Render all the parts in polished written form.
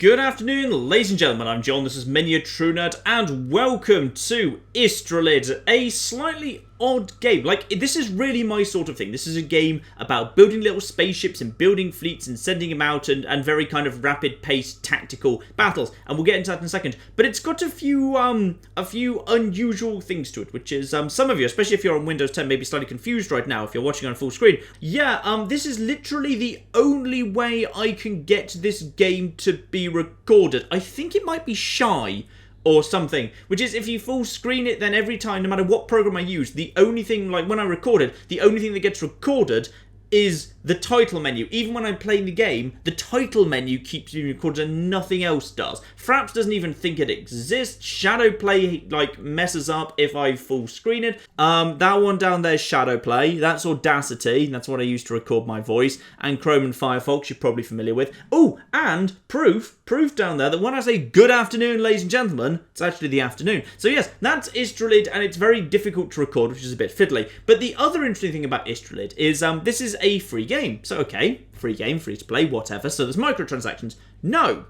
Good afternoon, ladies and gentlemen, I'm John, this is Miniature True Nerd, and welcome to Istrolid, a slightly odd game. Like, this is really my sort of thing. This is a game about building little spaceships and building fleets and sending them out and very kind of rapid-paced tactical battles, and we'll get into that in a second. But it's got a few unusual things to it, which is, some of you, especially if you're on Windows 10, may be slightly confused right now if you're watching on full screen. Yeah, this is literally the only way I can get this game to be recorded. I think it might be shy or something, which is if you full screen it, then every time, no matter what program I use, the only thing, like when I record it, the only thing that gets recorded is the title menu. Even when I'm playing the game, the title menu keeps being recorded and nothing else does. Fraps doesn't even think it exists. Shadowplay, like, messes up if I full screen it. That one down there is Shadowplay. That's Audacity. That's what I use to record my voice. And Chrome and Firefox, you're probably familiar with. Oh, and Proof down there, that when I say good afternoon, ladies and gentlemen, it's actually the afternoon. So yes, that's Istrolid, and it's very difficult to record, which is a bit fiddly. But the other interesting thing about Istrolid is this is a free game. So okay, free game, free to play, whatever. So there's microtransactions. No,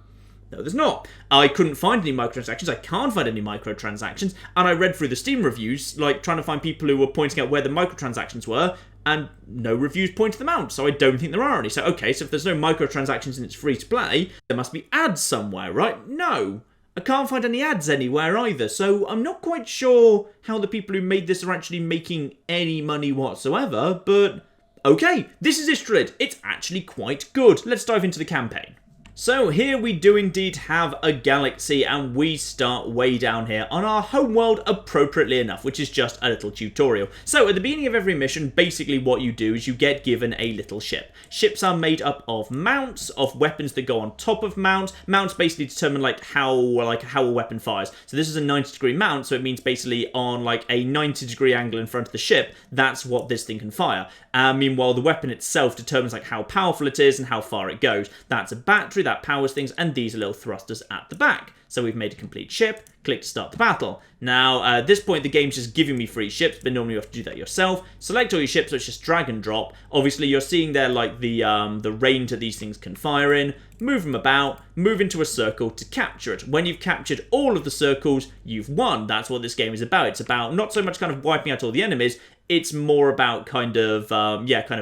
there's not. I couldn't find any microtransactions. I can't find any microtransactions. And I read through the Steam reviews, like trying to find people who were pointing out where the microtransactions were, and no reviews pointed them out. So I don't think there are any. So okay, so if there's no microtransactions and it's free to play, there must be ads somewhere, right? No. I can't find any ads anywhere either, so I'm not quite sure how the people who made this are actually making any money whatsoever, but okay, this is Istrolid. It's actually quite good. Let's dive into the campaign. So here we do indeed have a galaxy, and we start way down here on our homeworld, appropriately enough, which is just a little tutorial. So at the beginning of every mission, basically what you do is you get given a little ship. Ships are made up of mounts, of weapons that go on top of mounts. Mounts basically determine how a weapon fires. So this is a 90-degree mount, so it means basically on like a 90-degree angle in front of the ship, that's what this thing can fire. Meanwhile, the weapon itself determines like how powerful it is and how far it goes. That's a battery that powers things, and these are little thrusters at the back. So we've made a complete ship, click to start the battle. Now, at this point, the game's just giving me free ships, but normally you have to do that yourself. Select all your ships, so it's just drag and drop. Obviously, you're seeing there, like, the range that these things can fire in. Move them about, move into a circle to capture it. When you've captured all of the circles, you've won. That's what this game is about. It's about not so much kind of wiping out all the enemies, it's more about kind of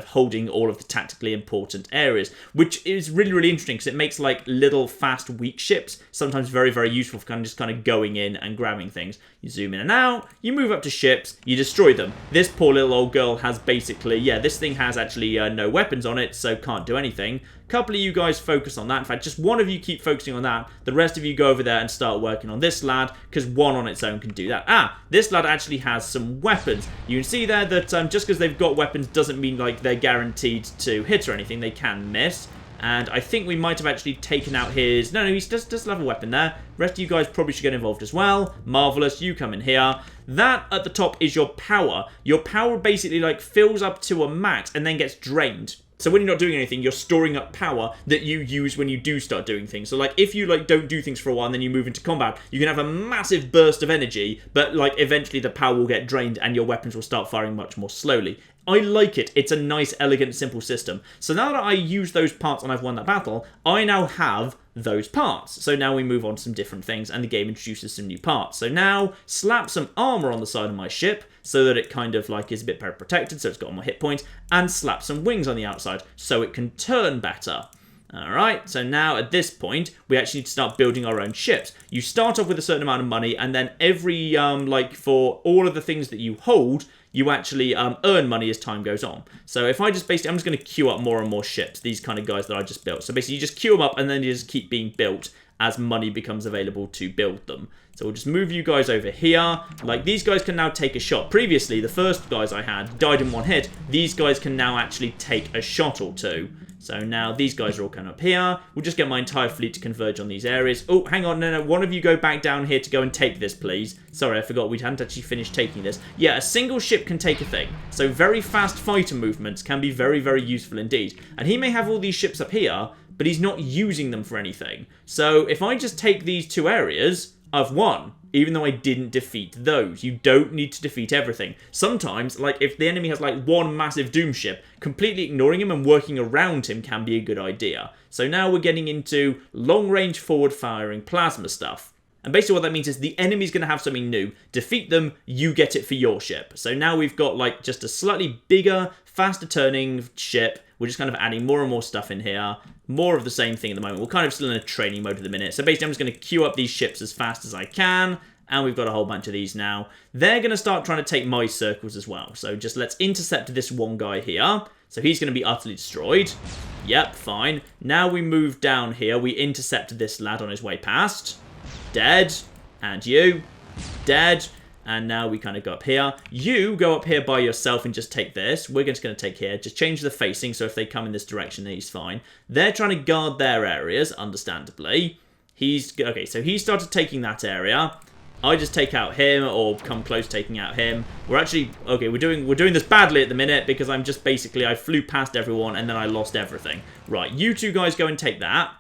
holding all of the tactically important areas, which is really, really interesting because it makes like little fast, weak ships sometimes very, very useful for kind of going in and grabbing things. You zoom in and out, you move up to ships, you destroy them. This poor little old girl has basically, this thing has actually no weapons on it, so can't do anything. A couple of you guys focus on that. In fact, just one of you keep focusing on that. The rest of you go over there and start working on this lad, because one on its own can do that. This lad actually has some weapons. You can see there that just because they've got weapons doesn't mean like they're guaranteed to hit or anything. They can miss. And I think we might have actually taken out his... No, he does have a weapon there. The rest of you guys probably should get involved as well. Marvellous, you come in here. That at the top is your power. Your power basically like fills up to a max and then gets drained. So when you're not doing anything, you're storing up power that you use when you do start doing things. So like if you like don't do things for a while and then you move into combat, you can have a massive burst of energy, but like eventually the power will get drained and your weapons will start firing much more slowly. I like it. It's a nice, elegant, simple system. So now that I use those parts and I've won that battle, I now have those parts. So now we move on to some different things and the game introduces some new parts. So now slap some armor on the side of my ship so that it kind of like is a bit better protected, so it's got more hit points, and slap some wings on the outside so it can turn better. Alright, so now at this point, we actually need to start building our own ships. You start off with a certain amount of money, and then every, for all of the things that you hold, you actually earn money as time goes on. So if I just basically, I'm just going to queue up more and more ships, these kind of guys that I just built. So basically you just queue them up and then you just keep being built as money becomes available to build them. So we'll just move you guys over here. Like, these guys can now take a shot. Previously, the first guys I had died in one hit. These guys can now actually take a shot or two. So now these guys are all coming up here. We'll just get my entire fleet to converge on these areas. Oh, hang on, no, one of you go back down here to go and take this, please. Sorry, I forgot we hadn't actually finished taking this. Yeah, a single ship can take a thing. So very fast fighter movements can be very, very useful indeed. And he may have all these ships up here, but he's not using them for anything. So if I just take these two areas, I've won. even though I didn't defeat those. You don't need to defeat everything. Sometimes, like, if the enemy has, like, one massive doom ship, completely ignoring him and working around him can be a good idea. So now we're getting into long-range forward-firing plasma stuff. And basically what that means is the enemy's going to have something new. Defeat them, you get it for your ship. So now we've got, like, just a slightly bigger, faster-turning ship. We're just kind of adding more and more stuff in here. More of the same thing at the moment. We're kind of still in a training mode at the minute. So basically I'm just going to queue up these ships as fast as I can. And we've got a whole bunch of these now. They're going to start trying to take my circles as well. So just let's intercept this one guy here. So he's going to be utterly destroyed. Yep, fine. Now we move down here. We intercept this lad on his way past. Dead. And you. Dead. And now we kind of go up here. You go up here by yourself and just take this. We're just going to take here. Just change the facing, so if they come in this direction, then he's fine. They're trying to guard their areas, understandably. Okay, so he started taking that area. I just take out him, or come close taking out him. We're actually... Okay, we're doing this badly at the minute, because I'm just basically... I flew past everyone, and then I lost everything. Right, you two guys go and take that.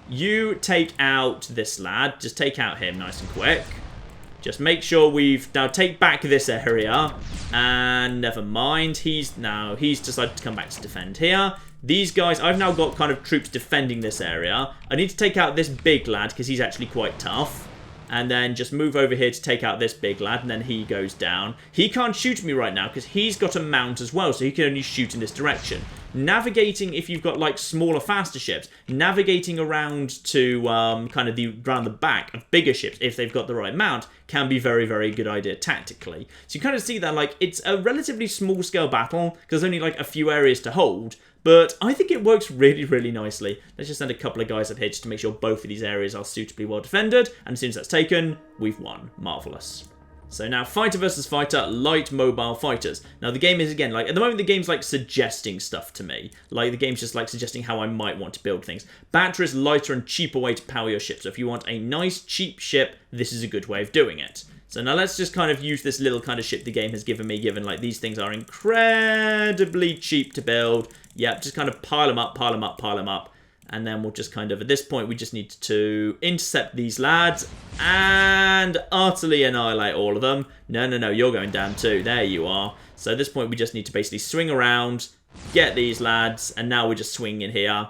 You take out this lad. Just take out him nice and quick. Just make sure we've... Now, take back this area. And never mind. He's decided to come back to defend here. These guys... I've now got kind of troops defending this area. I need to take out this big lad, because he's actually quite tough. And then just move over here to take out this big lad, and then he goes down. He can't shoot me right now, because he's got a mount as well, so he can only shoot in this direction. Navigating, if you've got, like, smaller, faster ships, navigating around to kind of around the back of bigger ships, if they've got the right mount, can be very, very good idea tactically. So you kind of see that, like, it's a relatively small-scale battle, because there's only, like, a few areas to hold, but I think it works really, really nicely. Let's just send a couple of guys up here just to make sure both of these areas are suitably well defended, and as soon as that's taken, we've won. Marvellous. So now, fighter versus fighter, light mobile fighters. Now the game is, again, like, at the moment the game's like suggesting stuff to me. Like, the game's just like suggesting how I might want to build things. Batteries, lighter and cheaper way to power your ship. So if you want a nice, cheap ship, this is a good way of doing it. So now let's just kind of use this little kind of ship the game has given me, given like these things are incredibly cheap to build. Yep, just kind of pile them up, pile them up, pile them up. And then we'll just kind of, at this point, we just need to intercept these lads and utterly annihilate all of them. No, no, no, you're going down too. There you are. So at this point, we just need to basically swing around, get these lads, and now we're just swinging in here.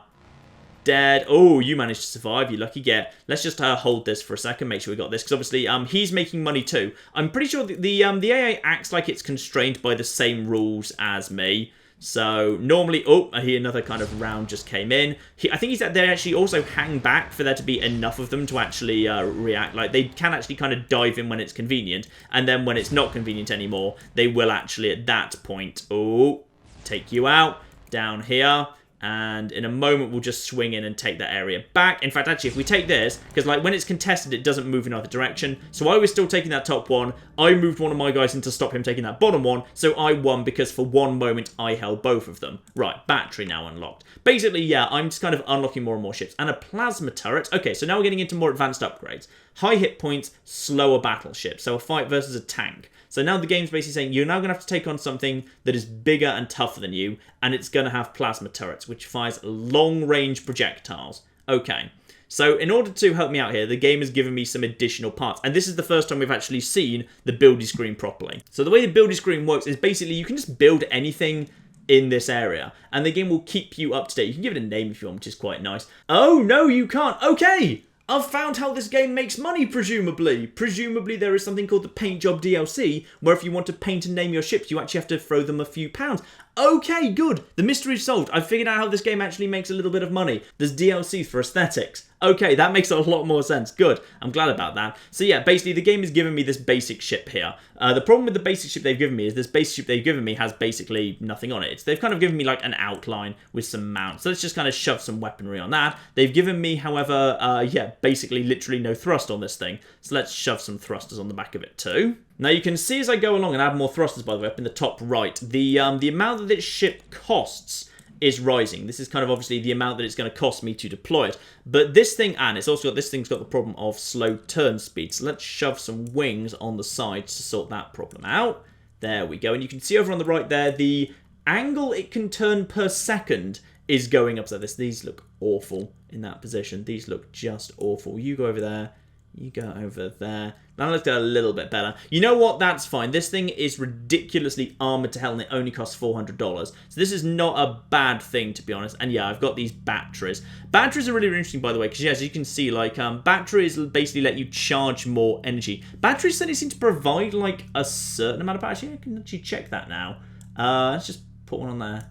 Dead. Oh, you managed to survive. You lucky get. Let's just hold this for a second, make sure we got this, because obviously he's making money too. I'm pretty sure the AA acts like it's constrained by the same rules as me. So normally, oh, I hear another kind of round just came in. I think they actually also hang back for there to be enough of them to actually react. Like, they can actually kind of dive in when it's convenient, and then when it's not convenient anymore, they will actually at that point, oh, take you out down here. And in a moment, we'll just swing in and take that area back. In fact, actually, if we take this, because like when it's contested, it doesn't move in either direction. So I was still taking that top one. I moved one of my guys in to stop him taking that bottom one. So I won because for one moment, I held both of them. Right, battery now unlocked. Basically, yeah, I'm just kind of unlocking more and more ships. And a plasma turret. Okay, so now we're getting into more advanced upgrades. High hit points, slower battleship. So a fight versus a tank. So now the game's basically saying you're now going to have to take on something that is bigger and tougher than you, and it's going to have plasma turrets, which fires long-range projectiles. Okay, so in order to help me out here, the game has given me some additional parts, and this is the first time we've actually seen the buildy screen properly. So the way the buildy screen works is basically you can just build anything in this area, and the game will keep you up to date. You can give it a name if you want, which is quite nice. Oh, no, you can't. Okay! I've found how this game makes money, presumably. Presumably there is something called the Paint Job DLC, where if you want to paint and name your ships, you actually have to throw them a few pounds. Okay, good. The mystery's solved. I've figured out how this game actually makes a little bit of money. There's DLC for aesthetics. Okay, that makes a lot more sense. Good. I'm glad about that. So yeah, basically the game has given me this basic ship here. The problem with the basic ship they've given me is this basic ship they've given me has basically nothing on it. They've kind of given me like an outline with some mounts. So let's just kind of shove some weaponry on that. They've given me, however, yeah, basically literally no thrust on this thing. So let's shove some thrusters on the back of it too. Now you can see as I go along and add more thrusters, by the way, up in the top right, the amount that this ship costs is rising. This is kind of obviously the amount that it's going to cost me to deploy it. But this thing, and it's also got, this thing's got the problem of slow turn speed. So let's shove some wings on the sides to sort that problem out. There we go. And you can see over on the right there, the angle it can turn per second is going up. So these look awful in that position. These look just awful. You go over there. You go over there. That looks a little bit better. You know what? That's fine. This thing is ridiculously armored to hell, and it only costs $400. So this is not a bad thing, to be honest. And yeah, I've got these batteries. Batteries are really interesting, by the way, because yeah, as you can see, like, batteries basically let you charge more energy. Batteries certainly seem to provide, like, a certain amount of power. Actually, I can actually check that now. Let's just put one on there.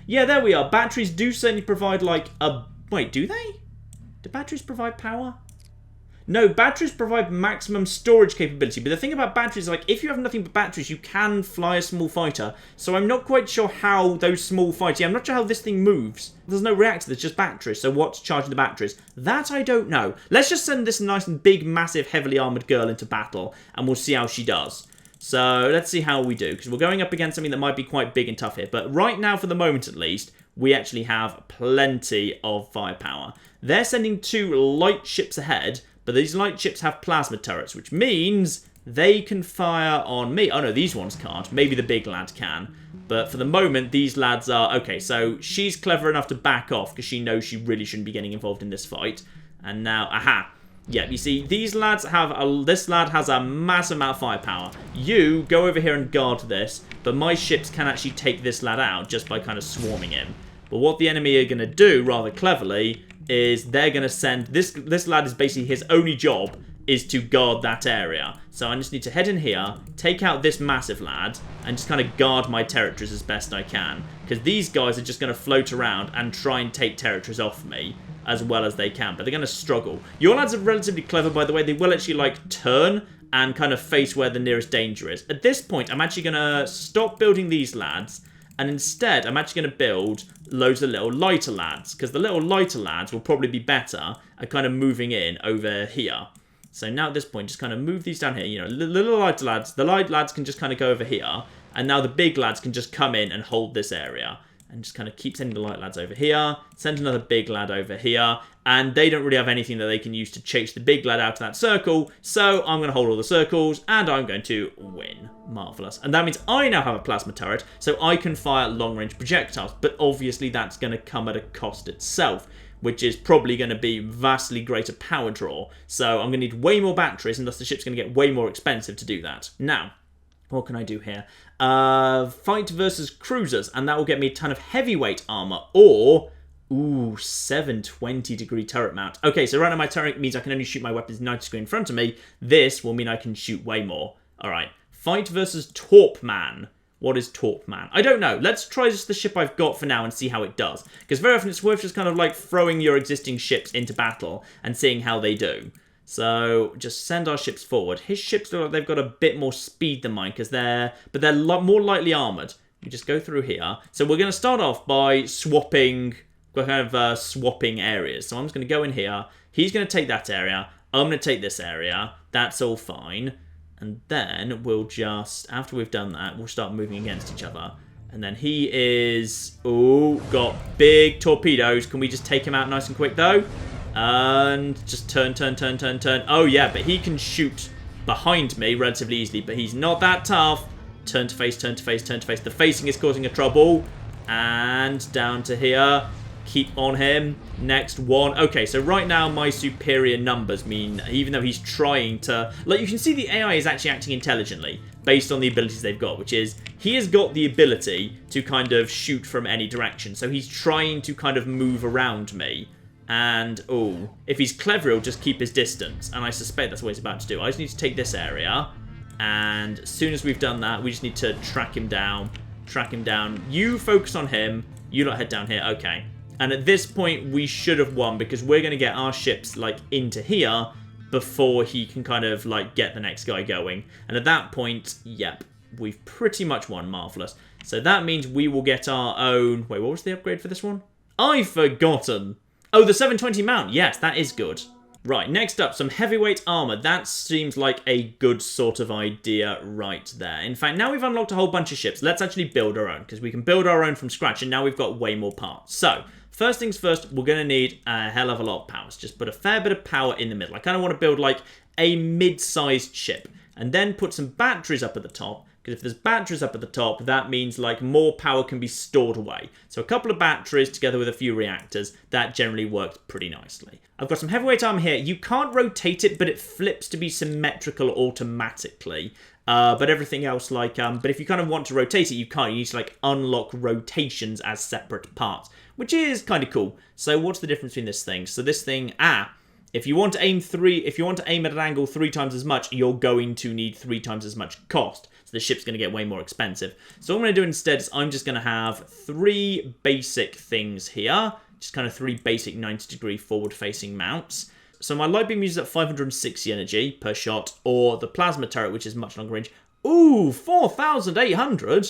Yeah, there we are. Batteries do certainly provide, like, a... Wait, do they? Do batteries provide power? No, batteries provide maximum storage capability, but the thing about batteries is, like, if you have nothing but batteries, you can fly a small fighter, so I'm not quite sure how those small fighters... Yeah, I'm not sure how this thing moves. There's no reactor, there's just batteries, so what's charging the batteries? That I don't know. Let's just send this nice and big, massive, heavily armoured girl into battle, and we'll see how she does. So, let's see how we do, because we're going up against something that might be quite big and tough here, but right now, for the moment at least, we actually have plenty of firepower. They're sending 2 light ships ahead, but these light ships have plasma turrets, which means they can fire on me. Oh no, these ones can't. Maybe the big lad can. But for the moment, these lads are... Okay, so she's clever enough to back off because she knows she really shouldn't be getting involved in this fight. And now, aha. Yeah, you see, these lads have... this lad has a massive amount of firepower. You go over here and guard this, but my ships can actually take this lad out just by kind of swarming him. But what the enemy are going to do, rather cleverly, is they're going to send... This lad is basically his only job is to guard that area. So I just need to head in here, take out this massive lad, and just kind of guard my territories as best I can. Because these guys are just going to float around and try and take territories off me as well as they can. But they're going to struggle. Your lads are relatively clever, by the way. They will actually, like, turn and kind of face where the nearest danger is. At this point, I'm actually going to stop building these lads. And instead, I'm actually going to build loads of little lighter lads. Because the little lighter lads will probably be better at kind of moving in over here. So now at this point, just kind of move these down here. You know, little lighter lads. The light lads can just kind of go over here. And now the big lads can just come in and hold this area. And just kind of keep sending the light lads over here. Send another big lad over here. And they don't really have anything that they can use to chase the big lad out of that circle. So I'm going to hold all the circles. And I'm going to win. Marvellous. And that means I now have a plasma turret. So I can fire long-range projectiles. But obviously that's going to come at a cost itself. Which is probably going to be vastly greater power draw. So I'm going to need way more batteries. And thus the ship's going to get way more expensive to do that. Now, what can I do here? Fight versus cruisers, and that will get me a ton of heavyweight armor, or, ooh, 720 degree turret mount. Okay, so right now my turret means I can only shoot my weapons 90 degrees in front of me. This will mean I can shoot way more. Alright, fight versus Torpman. What is Torpman? I don't know. Let's try just the ship I've got for now and see how it does. Because very often it's worth just kind of like throwing your existing ships into battle and seeing how they do. So, just send our ships forward. His ships look like they've got a bit more speed than mine, because they're more lightly armoured. We just go through here. So we're going to start off by swapping areas. So I'm just going to go in here. He's going to take that area. I'm going to take this area. That's all fine. And then we'll just, after we've done that, we'll start moving against each other. And then he is, ooh, got big torpedoes. Can we just take him out nice and quick, though? And just turn. Oh, yeah, but he can shoot behind me relatively easily, but he's not that tough. Turn to face. The facing is causing a trouble. And down to here. Keep on him. Next one. Okay, so right now my superior numbers mean, even though he's trying to... Like, you can see the AI is actually acting intelligently based on the abilities they've got, which is he has got the ability to kind of shoot from any direction. So he's trying to kind of move around me. And, oh, if he's clever, he'll just keep his distance. And I suspect that's what he's about to do. I just need to take this area. And as soon as we've done that, we just need to track him down. You focus on him. You lot head down here. Okay. And at this point, we should have won because we're going to get our ships, like, into here before he can kind of, like, get the next guy going. And at that point, yep, we've pretty much won. Marvellous. So that means we will get our own... Wait, what was the upgrade for this one? I've forgotten. Oh, the 720 mount. Yes, that is good. Right, next up, some heavyweight armor. That seems like a good sort of idea right there. In fact, now we've unlocked a whole bunch of ships. Let's actually build our own, because we can build our own from scratch, and now we've got way more parts. So, first things first, we're going to need a hell of a lot of power. So just put a fair bit of power in the middle. I kind of want to build like a mid-sized ship, and then put some batteries up at the top Because if there's batteries up at the top, that means like more power can be stored away. So a couple of batteries together with a few reactors, that generally works pretty nicely. I've got some heavyweight armor here. You can't rotate it, but it flips to be symmetrical automatically. But everything else, like, but if you kind of want to rotate it, you can't. You need to like unlock rotations as separate parts, which is kind of cool. So what's the difference between this thing? So this thing, if you want to aim at an angle 3 times as much, you're going to need 3 times as much cost. So the ship's going to get way more expensive. So what I'm going to do instead is I'm just going to have 3 basic things here. Just kind of 3 basic 90-degree forward-facing mounts. So my light beam uses up 560 energy per shot, or the plasma turret, which is much longer range. Ooh, 4,800?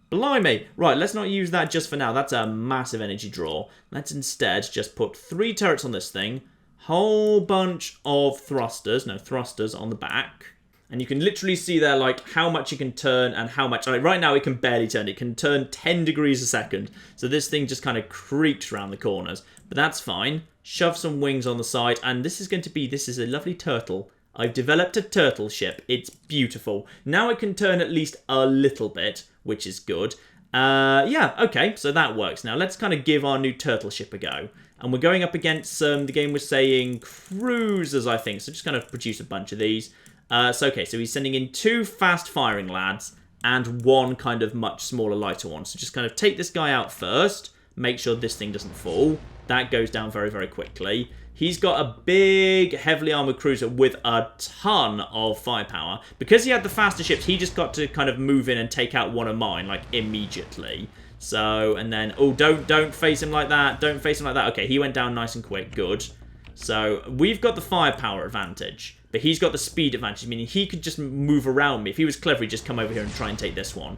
Blimey. Right, let's not use that just for now. That's a massive energy draw. Let's instead just put 3 turrets on this thing. Whole bunch of thrusters on the back. And you can literally see there, like, how much it can turn and how much... Like, right now, it can barely turn. It can turn 10 degrees a second. So this thing just kind of creaks around the corners. But that's fine. Shove some wings on the side. And this is going to be... This is a lovely turtle. I've developed a turtle ship. It's beautiful. Now it can turn at least a little bit, which is good. Yeah, okay. So that works. Now, let's kind of give our new turtle ship a go. And we're going up against... the game was saying cruisers, I think. So just kind of produce a bunch of these. So he's sending in 2 fast-firing lads and 1 kind of much smaller, lighter one. So just kind of take this guy out first, make sure this thing doesn't fall. That goes down very, very quickly. He's got a big, heavily armoured cruiser with a ton of firepower. Because he had the faster ships, he just got to kind of move in and take out one of mine, like, immediately. So, and then, oh, don't face him like that. Don't face him like that. Okay, he went down nice and quick. Good. So, we've got the firepower advantage. But he's got the speed advantage, meaning he could just move around me. If he was clever, he'd just come over here and try and take this one.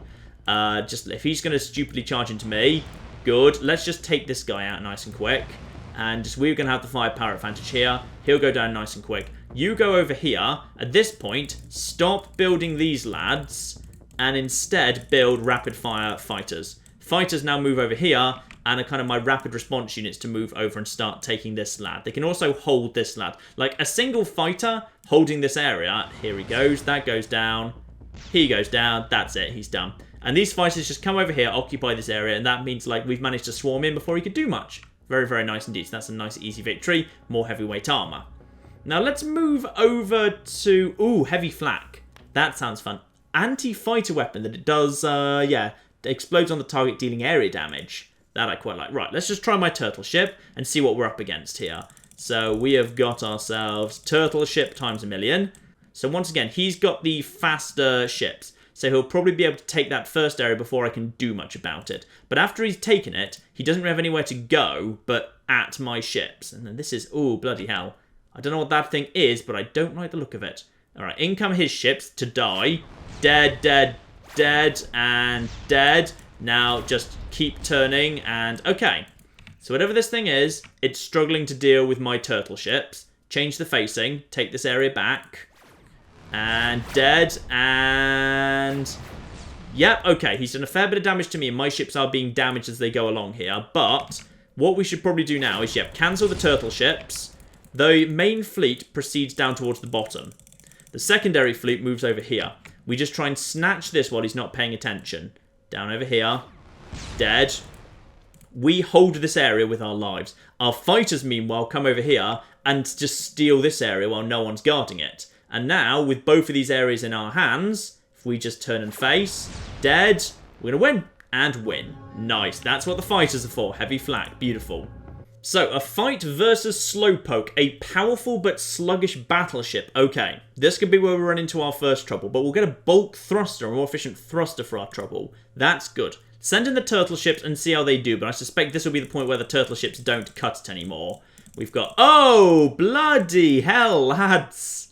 Just if he's going to stupidly charge into me, good. Let's just take this guy out nice and quick. And just we're going to have the firepower advantage here. He'll go down nice and quick. You go over here. At this point, stop building these lads and instead build rapid-fire fighters. Fighters now move over here, and are kind of my rapid response units to move over and start taking this lad. They can also hold this lad. Like a single fighter holding this area. Here he goes. That goes down. He goes down. That's it. He's done. And these fighters just come over here, occupy this area, and that means like we've managed to swarm in before he could do much. Very, very nice indeed. So that's a nice, easy victory. More heavyweight armor. Now let's move over to... Ooh, heavy flak. That sounds fun. Anti-fighter weapon that it does, yeah, explodes on the target, dealing area damage. That I quite like. Right, let's just try my turtle ship and see what we're up against here. So we have got ourselves turtle ship times 1,000,000. So once again, he's got the faster ships. So he'll probably be able to take that first area before I can do much about it. But after he's taken it, he doesn't have anywhere to go but at my ships. And then this is... Ooh, bloody hell. I don't know what that thing is, but I don't like the look of it. Alright, in come his ships to die. Dead, dead, dead, and dead. Now, just keep turning, and okay. So whatever this thing is, it's struggling to deal with my turtle ships. Change the facing, take this area back. And dead, and... Yep, okay, he's done a fair bit of damage to me, and my ships are being damaged as they go along here. But what we should probably do now is, yep, cancel the turtle ships. The main fleet proceeds down towards the bottom. The secondary fleet moves over here. We just try and snatch this while he's not paying attention. Down over here. Dead. We hold this area with our lives. Our fighters, meanwhile, come over here and just steal this area while no one's guarding it. And now, with both of these areas in our hands, if we just turn and face, dead, we're going to win. And win. Nice. That's what the fighters are for. Heavy flak. Beautiful. So, a fight versus slowpoke, a powerful but sluggish battleship. Okay, this could be where we run into our first trouble, but we'll get a bulk thruster, a more efficient thruster for our trouble. That's good. Send in the turtle ships and see how they do, but I suspect this will be the point where the turtle ships don't cut it anymore. We've got... Oh, bloody hell, lads.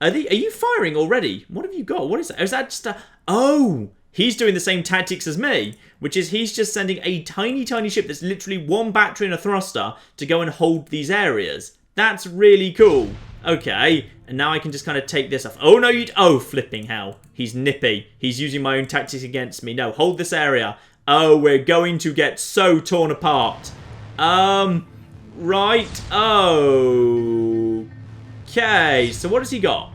Are you firing already? What have you got? What is that? Is that just a... Oh... He's doing the same tactics as me, which is he's just sending a tiny, tiny ship that's literally 1 battery and a thruster to go and hold these areas. That's really cool. Okay, and now I can just kind of take this off. Oh, no, oh, flipping hell. He's nippy. He's using my own tactics against me. No, hold this area. Oh, we're going to get so torn apart. Right. Okay, so what has he got?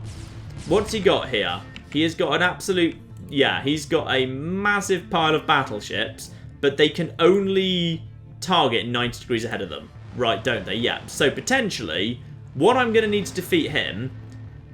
What's he got here? He has got an absolute... Yeah, he's got a massive pile of battleships, but they can only target 90 degrees ahead of them. Right, don't they? Yeah. So potentially, what I'm going to need to defeat him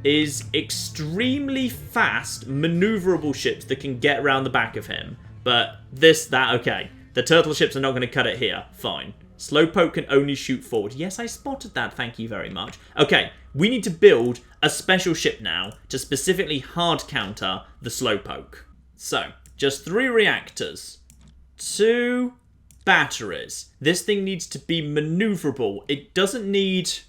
is extremely fast, maneuverable ships that can get around the back of him. But okay. The turtle ships are not going to cut it here. Fine. Slowpoke can only shoot forward. Yes, I spotted that. Thank you very much. Okay, we need to build a special ship now to specifically hard counter the Slowpoke. So, just 3 reactors. 2 batteries. This thing needs to be maneuverable. It doesn't need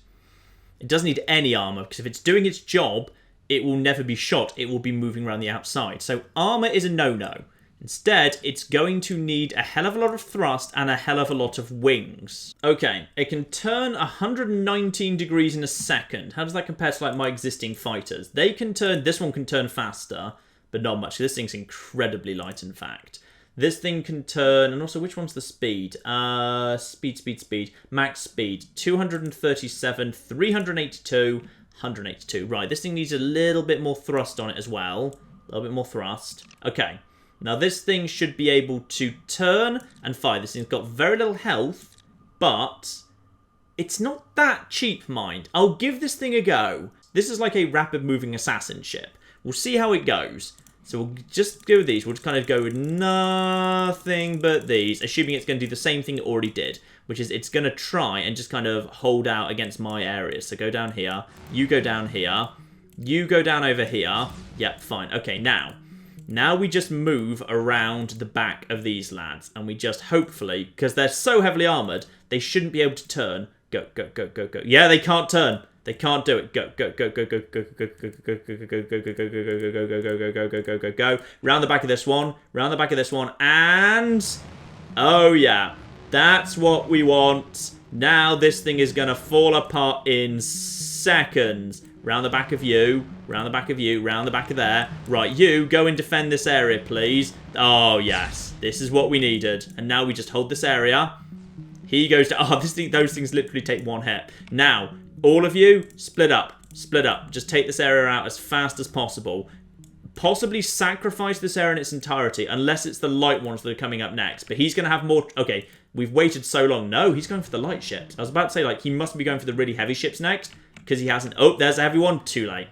any armor, because if it's doing its job, it will never be shot. It will be moving around the outside. So armor is a no-no. Instead, it's going to need a hell of a lot of thrust and a hell of a lot of wings. Okay, it can turn 119 degrees in a second. How does that compare to like my existing fighters? This one can turn faster, but not much. This thing's incredibly light, in fact. This thing can turn, and also which one's the speed? Speed. Max speed, 237, 382, 182. Right, this thing needs a little bit more thrust on it as well. A little bit more thrust. Okay. Now this thing should be able to turn and fire. This thing's got very little health, but it's not that cheap, mind. I'll give this thing a go. This is like a rapid moving assassin ship. We'll see how it goes. So we'll just go with these. We'll just kind of go with nothing but these, assuming it's going to do the same thing it already did, which is it's going to try and just kind of hold out against my areas. So go down here. You go down here. You go down over here. Yep, fine. Okay, Now we just move around the back of these lads, and we just hopefully, because they're so heavily armoured, they shouldn't be able to turn. Go. Yeah, they can't turn. They can't do it. Go. Round the back of this one. Round the back of this one. And... oh, yeah. That's what we want. Now this thing is going to fall apart in seconds. Round the back of you, round the back of you, round the back of there. Right, you, go and defend this area, please. Oh, yes. This is what we needed. And now we just hold this area. He goes to... oh, those things literally take 1 hit. Now, all of you, split up. Split up. Just take this area out as fast as possible. Possibly sacrifice this area in its entirety, unless it's the light ones that are coming up next. But he's going to have more... okay, we've waited so long. No, he's going for the light ships. I was about to say, like, he must be going for the really heavy ships next. Because he hasn't... oh, there's a heavy one. Too late.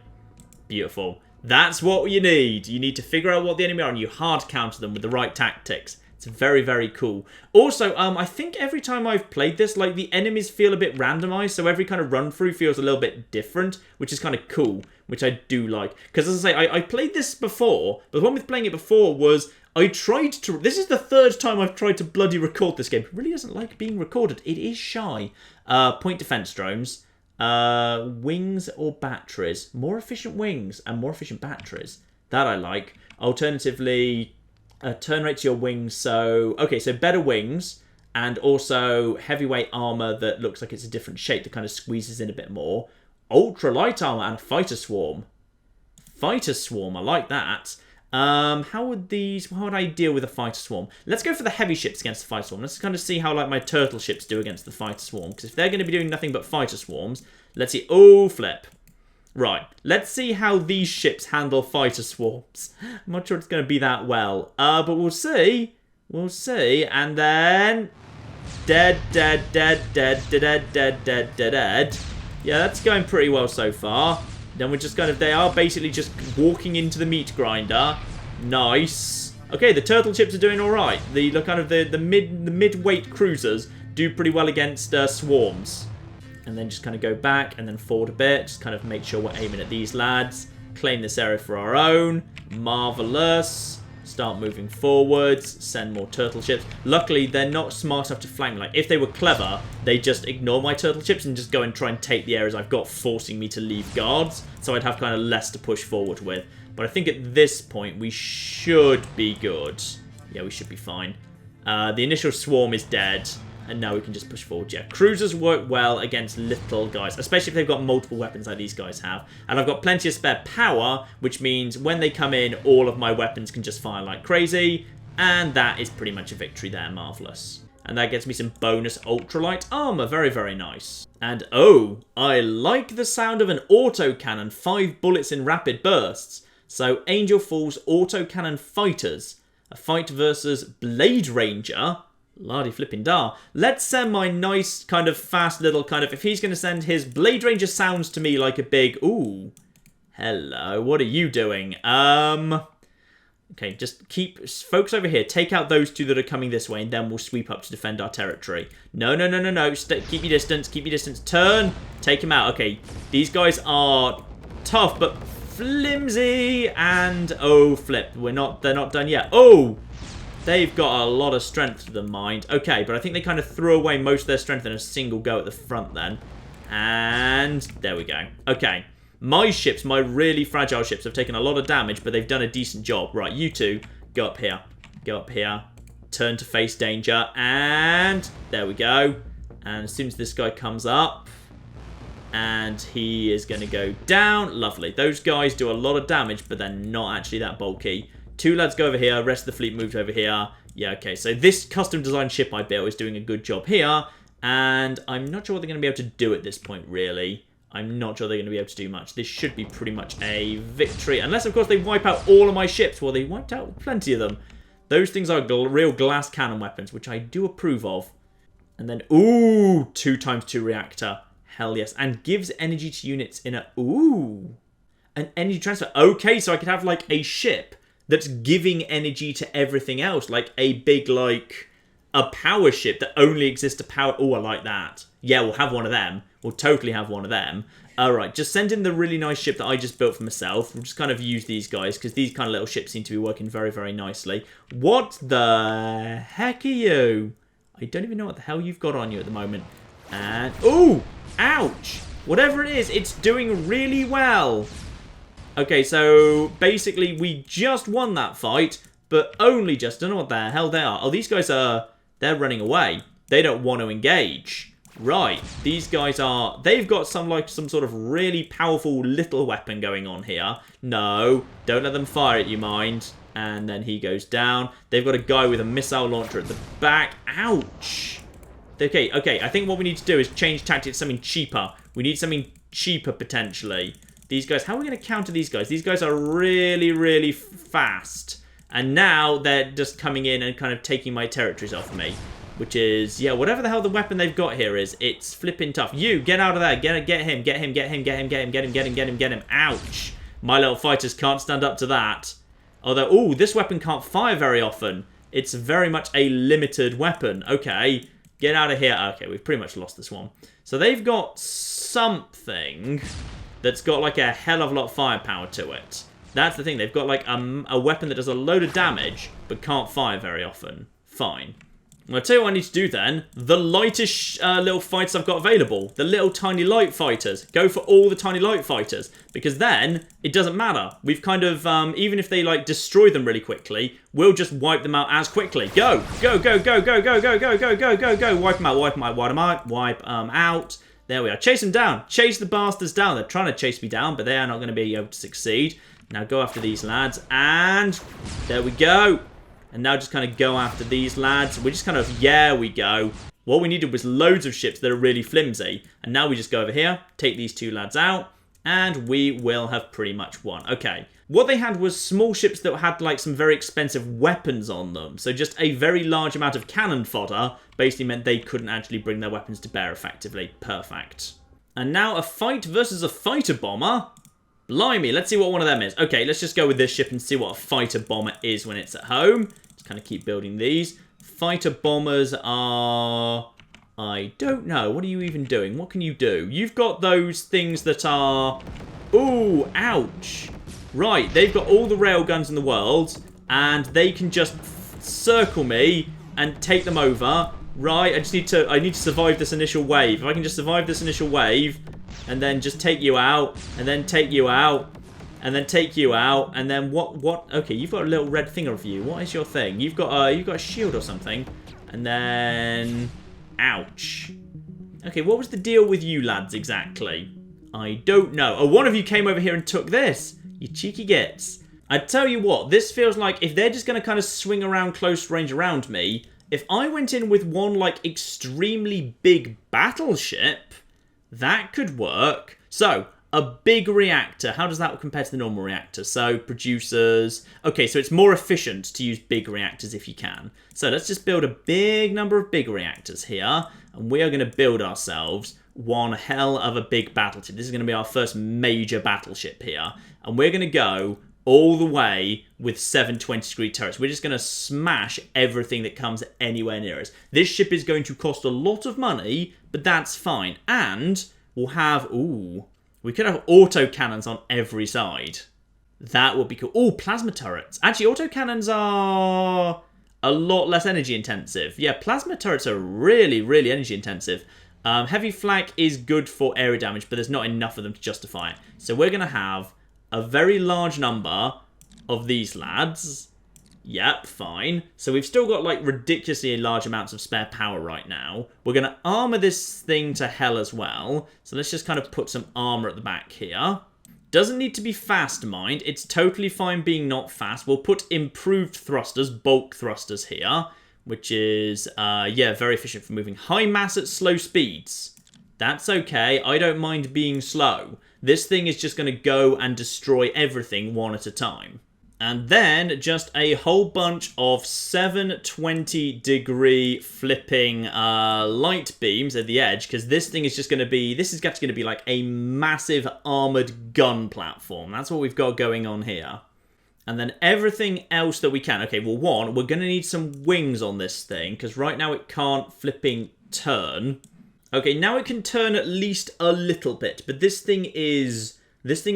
Beautiful. That's what you need. You need to figure out what the enemy are and you hard counter them with the right tactics. It's very, very cool. Also, I think every time I've played this, like, the enemies feel a bit randomized. So every kind of run through feels a little bit different, which is kind of cool, which I do like. Because as I say, I played this before, but the one with playing it before was... I tried to... this is the 3rd time I've tried to bloody record this game. It really doesn't like being recorded. It is shy. Point defense drones. Wings or batteries. More efficient wings and more efficient batteries. That I like. Alternatively, turn rate to your wings. So, okay, so better wings and also heavyweight armor that looks like it's a different shape that kind of squeezes in a bit more. Ultra-light armor and a fighter swarm. Fighter swarm, I like that. How would I deal with a fighter swarm? Let's go for the heavy ships against the fighter swarm. Let's kind of see how like my turtle ships do against the fighter swarm. Because if they're going to be doing nothing but fighter swarms, let's see. Oh, flip. Right. Let's see how these ships handle fighter swarms. I'm not sure it's going to be that well. But we'll see. We'll see. And then... dead. Yeah, that's going pretty well so far. Then we're just kind of... they are basically just walking into the meat grinder. Nice. Okay, the turtle ships are doing all right. The kind of the mid-weight cruisers do pretty well against swarms. And then just kind of go back and then forward a bit. Just kind of make sure we're aiming at these lads. Claim this area for our own. Marvelous. Start moving forwards. Send more turtle ships. Luckily, they're not smart enough to flank me. Like, if they were clever, they just ignore my turtle ships and just go and try and take the areas I've got, forcing me to leave guards. So I'd have kind of less to push forward with. But I think at this point, we should be good. Yeah, we should be fine. The initial swarm is dead. And now we can just push forward. Yeah, cruisers work well against little guys, especially if they've got multiple weapons like these guys have. And I've got plenty of spare power, which means when they come in, all of my weapons can just fire like crazy. And that is pretty much a victory there. Marvellous. And that gets me some bonus ultralight armor. Very, very nice. And oh, I like the sound of an autocannon. 5 bullets in rapid bursts. So, Angel Falls Autocannon Fighters. A fight versus Blade Ranger. Lardy flipping dar. Let's send my nice kind of fast little kind of... If he's going to send his... Blade Ranger sounds to me like a big... Ooh. Hello. What are you doing? Okay, just focus over here. Take out those two that are coming this way, and then we'll sweep up to defend our territory. No. Keep your distance. Keep your distance. Turn. Take him out. Okay, these guys are tough, but flimsy. And, oh, flip. They're not done yet. Oh! They've got a lot of strength to them, mind. Okay, but I think they kind of threw away most of their strength in a single go at the front then. And there we go. Okay. My ships, my really fragile ships, have taken a lot of damage, but they've done a decent job. Right, you two, go up here. Go up here. Turn to face danger. And there we go. And as soon as this guy comes up, and he is going to go down. Lovely. Those guys do a lot of damage, but they're not actually that bulky. Two lads go over here. Rest of the fleet moved over here. Yeah, okay. So this custom designed ship I built is doing a good job here. And I'm not sure what they're going to be able to do at this point, really. I'm not sure they're going to be able to do much. This should be pretty much a victory. Unless, of course, they wipe out all of my ships. Well, they wiped out plenty of them. Those things are real glass cannon weapons, which I do approve of. And then, ooh, 2x2 reactor. Hell yes. And gives energy to units in a... Ooh. An energy transfer. Okay, so I could have, like, a ship that's giving energy to everything else. Like a big, like, a power ship that only exists to power... Oh, I like that. Yeah, we'll have one of them. We'll totally have one of them. Alright, just send in the really nice ship that I just built for myself. We'll just kind of use these guys, because these kind of little ships seem to be working very, very nicely. What the heck are you? I don't even know what the hell you've got on you at the moment. And... Ooh! Ouch! Whatever it is, it's doing really well. Okay, so basically we just won that fight, but only just. Don't know what the hell they are. Oh, these guys are... They're running away. They don't want to engage. Right, these guys are... They've got some sort of really powerful little weapon going on here. No, don't let them fire at you, mind. And then he goes down. They've got a guy with a missile launcher at the back. Ouch. Okay, I think what we need to do is change tactics to something cheaper. We need something cheaper, potentially. These guys... How are we going to counter these guys? These guys are really, really fast. And now they're just coming in and kind of taking my territories off me. Which is, yeah, whatever the hell the weapon they've got here is, it's flipping tough. You, get out of there. Get him. Ouch. My little fighters can't stand up to that. Although, ooh, this weapon can't fire very often. It's very much a limited weapon. Okay, get out of here. Okay, we've pretty much lost this one. So they've got something that's got like a hell of a lot of firepower to it. That's the thing. They've got like a weapon that does a load of damage, but can't fire very often. Fine. Well, I'll tell you what I need to do then. The lightest little fighters I've got available. The little tiny light fighters. Go for all the tiny light fighters. Because then, it doesn't matter. We've kind of, even if they, like, destroy them really quickly, we'll just wipe them out as quickly. Go! Go! Wipe them out. There we are. Chase them down. Chase the bastards down. They're trying to chase me down, but they are not going to be able to succeed. Now go after these lads. And there we go. And now just kind of go after these lads. We just kind of, yeah, we go. What we needed was loads of ships that are really flimsy. And now we just go over here, take these two lads out, and we will have pretty much won. Okay. What they had was small ships that had like some very expensive weapons on them. So just a very large amount of cannon fodder basically meant they couldn't actually bring their weapons to bear effectively. Perfect. And now a fight versus a fighter bomber. Blimey, let's see what one of them is. Okay, let's just go with this ship and see what a fighter bomber is when it's at home. Just kind of keep building these. Fighter bombers are... I don't know. What are you even doing? What can you do? You've got those things that are... Ooh, ouch. Right, they've got all the railguns in the world, and they can just circle me and take them over. Right, I need to survive this initial wave. If I can just survive this initial wave... And then just take you out, and then take you out, and then take you out, and then what? Okay, you've got a little red thing over you. What is your thing? You've got a shield or something, and then, ouch. Okay, what was the deal with you lads exactly? I don't know. Oh, one of you came over here and took this. You cheeky gits. I tell you what, this feels like if they're just going to kind of swing around close range around me, if I went in with one like extremely big battleship. That could work. So, a big reactor. How does that compare to the normal reactor? So, producers... Okay, so it's more efficient to use big reactors if you can. So, let's just build a big number of big reactors here. And we are going to build ourselves one hell of a big battleship. This is going to be our first major battleship here. And we're going to go all the way with 720-degree turrets. We're just going to smash everything that comes anywhere near us. This ship is going to cost a lot of money, but that's fine. And we'll have... Ooh... We could have autocannons on every side. That would be cool. Oh, plasma turrets. Actually, autocannons are a lot less energy intensive. Yeah, plasma turrets are really, really energy intensive. Heavy flak is good for area damage, but there's not enough of them to justify it. So we're going to have a very large number of these lads. Yep, fine. So we've still got, like, ridiculously large amounts of spare power right now. We're going to armor this thing to hell as well. So let's just kind of put some armor at the back here. Doesn't need to be fast, mind. It's totally fine being not fast. We'll put improved thrusters, bulk thrusters here, which is, yeah, very efficient for moving high mass at slow speeds. That's okay. I don't mind being slow. This thing is just going to go and destroy everything one at a time. And then just a whole bunch of 720-degree flipping light beams at the edge, because this thing is just going to be... This is actually going to be like a massive armoured gun platform. That's what we've got going on here. And then everything else that we can... Okay, well, one, we're going to need some wings on this thing, because right now it can't flipping turn. Okay, now it can turn at least a little bit, but this thing is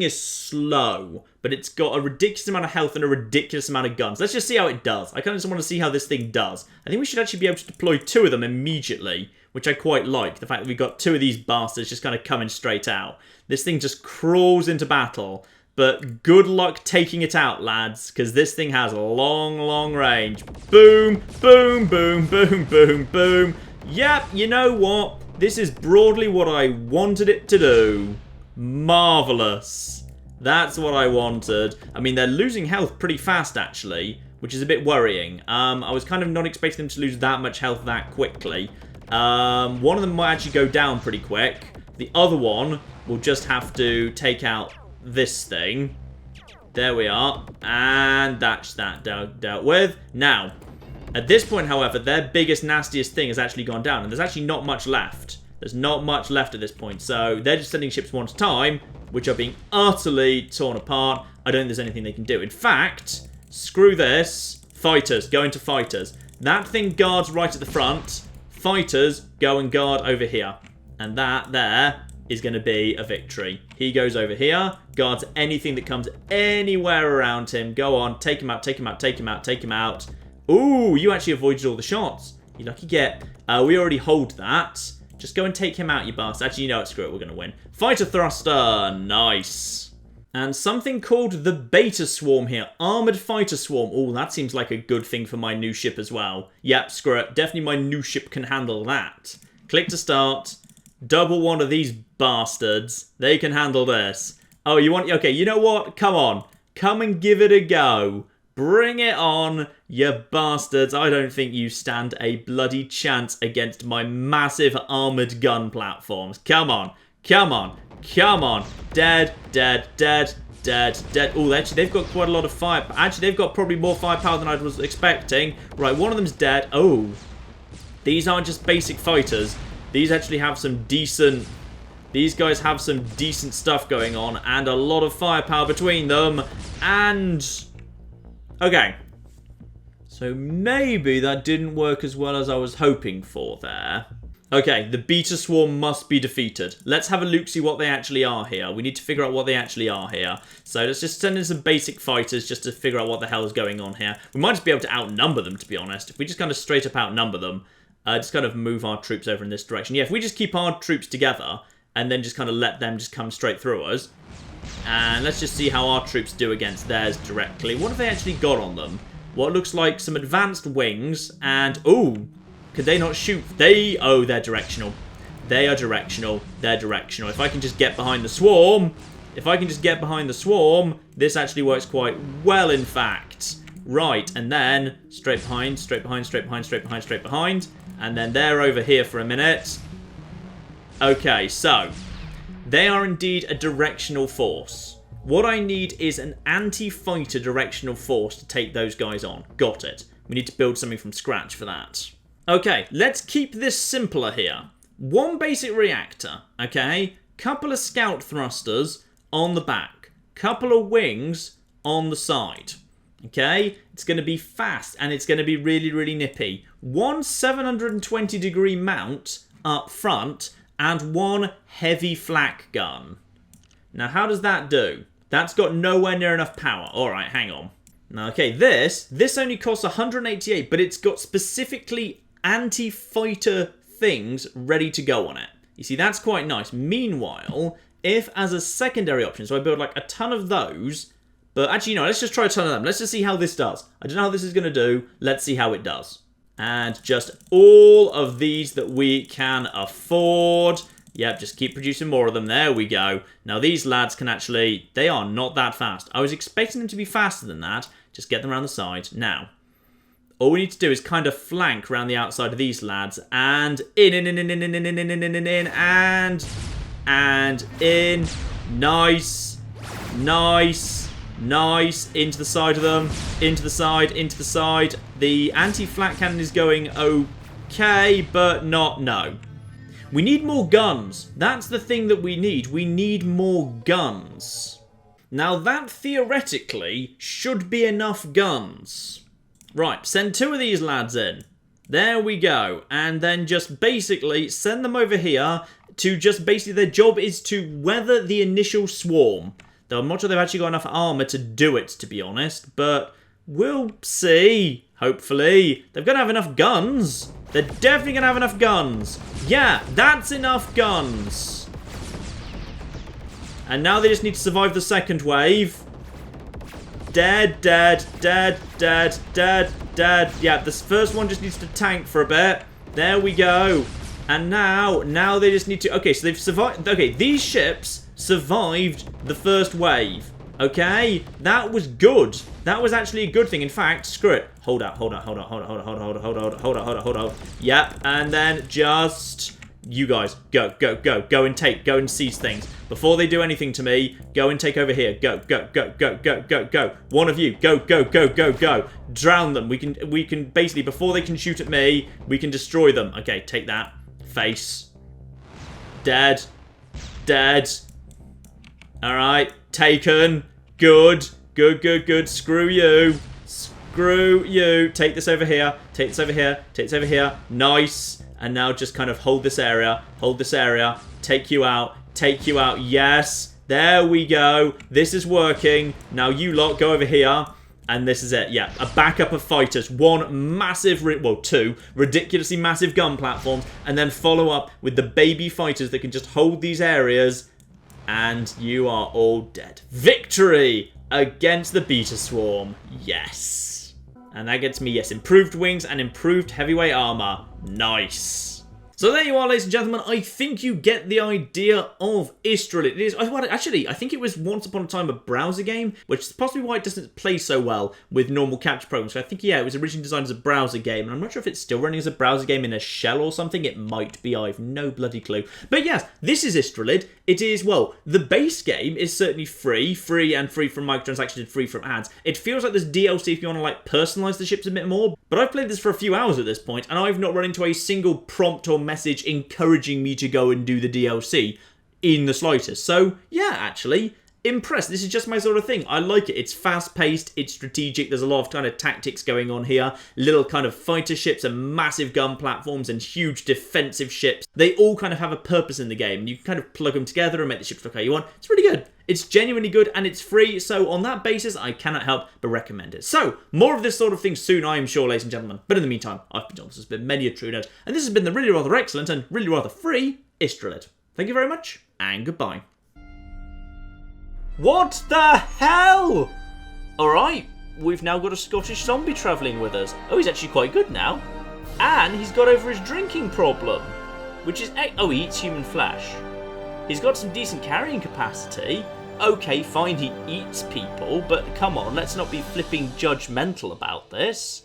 slow, but it's got a ridiculous amount of health and a ridiculous amount of guns. Let's just see how it does. I kind of just want to see how this thing does. I think we should actually be able to deploy 2 of them immediately, which I quite like. The fact that we've got 2 of these bastards just kind of coming straight out. This thing just crawls into battle, but good luck taking it out, lads, because this thing has a long, long range. Boom, boom, boom, boom, boom, boom. Yep, you know what? This is broadly what I wanted it to do. Marvellous. That's what I wanted. I mean, they're losing health pretty fast, actually, which is a bit worrying. I was kind of not expecting them to lose that much health that quickly. One of them might actually go down pretty quick. The other one will just have to take out this thing. There we are. And that's that dealt with. Now, at this point, however, their biggest, nastiest thing has actually gone down. And there's actually not much left. There's not much left at this point. So they're just sending ships one at a time, which are being utterly torn apart. I don't think there's anything they can do. In fact, screw this. Fighters, go into fighters. That thing guards right at the front. Fighters, go and guard over here. And that there is going to be a victory. He goes over here, guards anything that comes anywhere around him. Go on, take him out, take him out, take him out, take him out. Ooh, you actually avoided all the shots. You lucky get. We already hold that. Just go and take him out, you bastard. Actually, you know what? Screw it. We're going to win. Fighter thruster. Nice. And something called the beta swarm here. Armoured fighter swarm. Oh, that seems like a good thing for my new ship as well. Yep, screw it. Definitely my new ship can handle that. Click to start. Double one of these bastards. They can handle this. Oh, you want... Okay, you know what? Come on. Come and give it a go. Bring it on, you bastards. I don't think you stand a bloody chance against my massive armoured gun platforms. Come on. Come on. Come on. Dead, dead, dead, dead, dead. Oh, actually, they've got quite a lot of fire. Actually, they've got probably more firepower than I was expecting. Right, one of them's dead. Oh. These aren't just basic fighters. These actually have some decent... These guys have some decent stuff going on and a lot of firepower between them. And... Okay, so maybe that didn't work as well as I was hoping for there. Okay, the beta swarm must be defeated. Let's have a look, see what they actually are here. We need to figure out what they actually are here. So let's just send in some basic fighters just to figure out what the hell is going on here. We might just be able to outnumber them, to be honest. If we just kind of straight up outnumber them, just kind of move our troops over in this direction. Yeah, if we just keep our troops together and then just kind of let them just come straight through us. And let's just see how our troops do against theirs directly. What have they actually got on them? What looks like some advanced wings. And, ooh, could they not shoot? Oh, they're directional. They are directional. They're directional. If I can just get behind the swarm, this actually works quite well, in fact. Right, and then straight behind, straight behind, straight behind, straight behind, straight behind. And then they're over here for a minute. Okay, so... they are indeed a directional force. What I need is an anti-fighter directional force to take those guys on. Got it. We need to build something from scratch for that. Okay, let's keep this simpler here. One basic reactor, okay? Couple of scout thrusters on the back. Couple of wings on the side. Okay? It's going to be fast and it's going to be really, really nippy. One 720-degree mount up front and one heavy flak gun. Now, how does that do? That's got nowhere near enough power. Alright, hang on. Now, okay, this only costs 188, but it's got specifically anti-fighter things ready to go on it. You see, that's quite nice. Meanwhile, if as a secondary option, so I build like a ton of those, but actually, no, let's just try a ton of them. Let's just see how this does. I don't know how this is going to do. Let's see how it does. And just all of these that we can afford. Yep, just keep producing more of them. There we go. Now, these lads can actually... They are not that fast. I was expecting them to be faster than that. Just get them around the side. Now, all we need to do is kind of flank around the outside of these lads. And in, and in. Nice. Nice. Nice. Into the side of them. Into the side. Into the side. The anti-flak cannon is going okay, but not no. We need more guns. That's the thing that we need. We need more guns. Now that theoretically should be enough guns. Right, send 2 of these lads in. There we go. And then just basically send them over here to just basically their job is to weather the initial swarm. Though I'm not sure they've actually got enough armor to do it, to be honest. But we'll see. Hopefully. They're going to have enough guns. They're definitely going to have enough guns. Yeah, that's enough guns. And now they just need to survive the second wave. Dead, dead, dead, dead, dead, dead. Yeah, this first one just needs to tank for a bit. There we go. And now they just need to... Okay, so they've survived... Okay, these ships survived the first wave. Okay? That was good. That was actually a good thing. In fact, screw it. Hold up, hold up, hold up, hold up, hold up, hold up, hold up, hold up, hold up, hold up, hold up. Yep, and then just... You guys, go, go, go. Go and take, go and seize things. Before they do anything to me, go and take over here. Go, go, go, go, go, go, go. One of you, go, go, go, go, go. Drown them. We can basically, before they can shoot at me, we can destroy them. Okay, take that. Face. Dead. Dead. Alright, taken. Good. Good, good, good. Screw you. Screw you. Take this over here. Take this over here. Take this over here. Nice. And now just kind of hold this area. Hold this area. Take you out. Take you out. Yes. There we go. This is working. Now you lot go over here. And this is it. Yeah. A backup of fighters. One massive, well, 2 ridiculously massive gun platforms. And then follow up with the baby fighters that can just hold these areas. And you are all dead. Victory against the beta swarm. Yes. And that gets me, yes, improved wings and improved heavyweight armor. Nice. So there you are, ladies and gentlemen. I think you get the idea of Istrolid. It is, well, actually, I think it was once upon a time a browser game, which is possibly why it doesn't play so well with normal capture programs. So I think, yeah, it was originally designed as a browser game, and I'm not sure if it's still running as a browser game in a shell or something. It might be. I have no bloody clue. But yes, this is Istrolid. It is, well, the base game is certainly free from microtransactions and free from ads. It feels like there's DLC if you want to, like, personalize the ships a bit more. But I've played this for a few hours at this point, and I've not run into a single prompt or message encouraging me to go and do the DLC in the slightest. So, yeah, actually, impressed. This is just my sort of thing. I like it. It's fast-paced, it's strategic, there's a lot of kind of tactics going on here. Little kind of fighter ships and massive gun platforms and huge defensive ships. They all kind of have a purpose in the game, and you can kind of plug them together and make the ships look how you want. It's really good. It's genuinely good, and it's free, so on that basis, I cannot help but recommend it. So, more of this sort of thing soon, I am sure, ladies and gentlemen. But in the meantime, I've been John, this has been many a true nerd, and this has been the really rather excellent and really rather free Istrolid. Thank you very much, and goodbye. What the hell? Alright, we've now got a Scottish zombie travelling with us. Oh, he's actually quite good now. And he's got over his drinking problem, which is... Oh, he eats human flesh. He's got some decent carrying capacity. Okay, fine, he eats people, but come on, let's not be flipping judgmental about this.